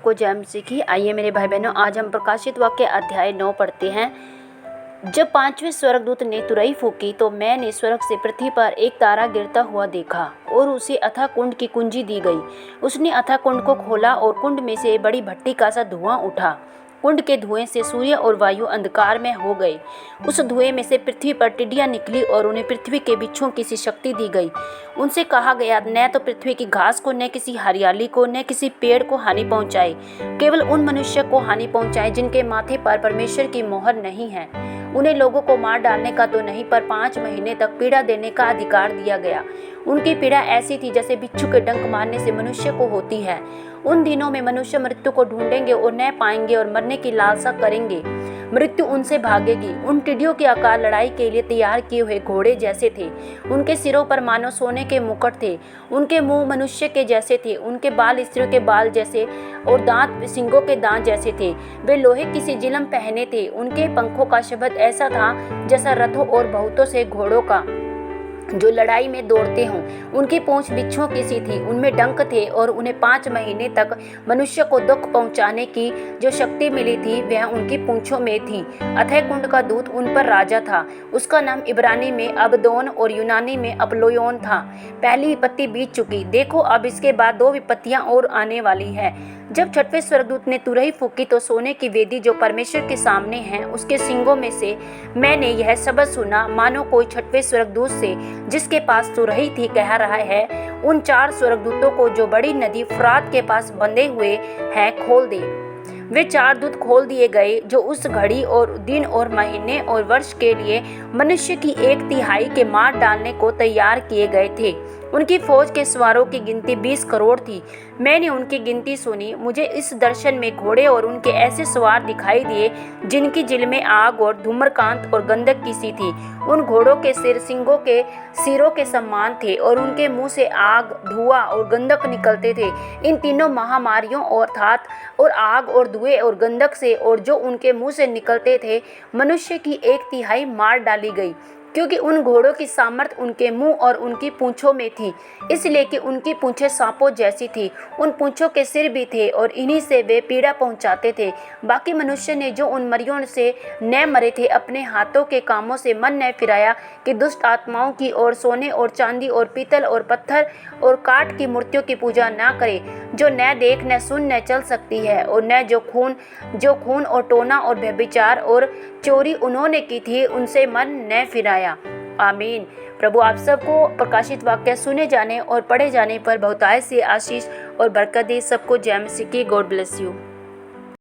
सबको जय मसीह की। आइए मेरे भाई बहनों, आज हम प्रकाशित वाक्य अध्याय 9 पढ़ते हैं। जब पांचवें स्वर्गदूत ने तुरही फूंकी तो मैंने स्वर्ग से पृथ्वी पर एक तारा गिरता हुआ देखा और उसे अथाह कुंड की कुंजी दी गई। उसने अथाह कुंड को खोला और कुंड में से बड़ी भट्टी का सा धुआं उठा। कुंड के धुएं से सूर्य और वायु अंधकार में हो गए। उस धुएं में से पृथ्वी पर टिड्डियां निकली और उन्हें पृथ्वी के बिच्छुओं की सी शक्ति दी गई। उनसे कहा गया, न तो पृथ्वी की घास को, न किसी हरियाली को, न किसी पेड़ को हानि पहुंचाए, केवल उन मनुष्य को हानि पहुंचाए जिनके माथे पर परमेश्वर की मोहर नहीं है। उन्हें लोगों को मार डालने का तो नहीं, पर 5 महीने तक पीड़ा देने का अधिकार दिया गया। उनकी पीड़ा ऐसी थी जैसे बिच्छू के डंक मारने से मनुष्य को होती है। उन दिनों में मनुष्य मृत्यु को ढूंढेंगे और न पाएंगे और मरने की लालसा करेंगे। मृत्यु उनसे भागेगी। उन टिड्डियों के आकार लड़ाई के लिए तैयार किए हुए घोड़े जैसे थे। उनके सिरों पर मानो सोने के मुकुट थे। उनके मुंह मनुष्य के जैसे थे। उनके बाल स्त्रियों के बाल जैसे और दांत सिंगों के दांत जैसे थे। वे लोहे की सी जिलम पहने थे। उनके पंखों का शब्द ऐसा था जैसा रथों और बहुतों से घोड़ों का जो लड़ाई में दौड़ते हों। उनकी पूंछ बिच्छुओं की सी थी। उनमें डंक थे और उन्हें 5 महीने तक मनुष्य को दुख पहुंचाने की जो शक्ति मिली थी वह उनकी पूंछों में थी। अथाह कुंड का दूत उन पर राजा था। उसका नाम इब्रानी में अबदोन और यूनानी में अपोल्योन था। पहली विपत्ति बीत चुकी, देखो अब इसके बाद 2 विपत्तियां और आने वाली है। जब छठवें स्वर्गदूत ने तुरही फूंकी तो सोने की वेदी जो परमेश्वर के सामने है उसके सींगों में से मैंने यह शब्द सुना, मानो कोई छठवें स्वर्गदूत से जिसके पास तुरही थी कह रहा है, उन 4 स्वर्गदूतों को जो बड़ी नदी फुरात के पास बंधे हुए हैं खोल दे। वे 4 दूत खोल दिए गए जो उस घड़ी और दिन और महीने और वर्ष के लिए मनुष्य की 1/3 के मार डालने को तैयार किए गए थे। उनकी फौज के सवारों की गिनती 20 करोड़ थी। मैंने उनकी गिनती सुनी। मुझे इस दर्शन में घोड़े और उनके ऐसे सवार दिखाई दिए जिनकी जिल्में आग और धूम्रकांत और गंधक की सी थी। उन घोड़ों के सिर सिंगों के सिरों के समान थे और उनके मुंह से आग, धुआं और गंधक निकलते थे। इन तीनों महामारियों अर्थात और आग और धुएं और गंधक से और जो उनके मुंह से निकलते थे मनुष्य की 1/3 मार डाली गई, क्योंकि उन घोड़ों की सामर्थ उनके मुंह और उनकी पूंछों में थी, इसलिए कि उनकी पूंछें सांपों जैसी थी। उन पूंछों के सिर भी थे और इन्हीं से वे पीड़ा पहुंचाते थे। बाकी मनुष्य ने जो उन मरियों से न मरे थे अपने हाथों के कामों से मन न फिराया कि दुष्ट आत्माओं की और सोने और चांदी और पीतल और पत्थर और काठ की मूर्तियों की पूजा न करे, जो न देख न सुन न चल सकती है, और न जो खून और टोना और व्यभिचार और चोरी उन्होंने की थी उनसे मन न फिराया। आमीन। प्रभु आप सबको प्रकाशित वाक्य सुने जाने और पढ़े जाने पर बहुतायत से आशीष और बरकत दे। सबको जय मसीह की। God bless you.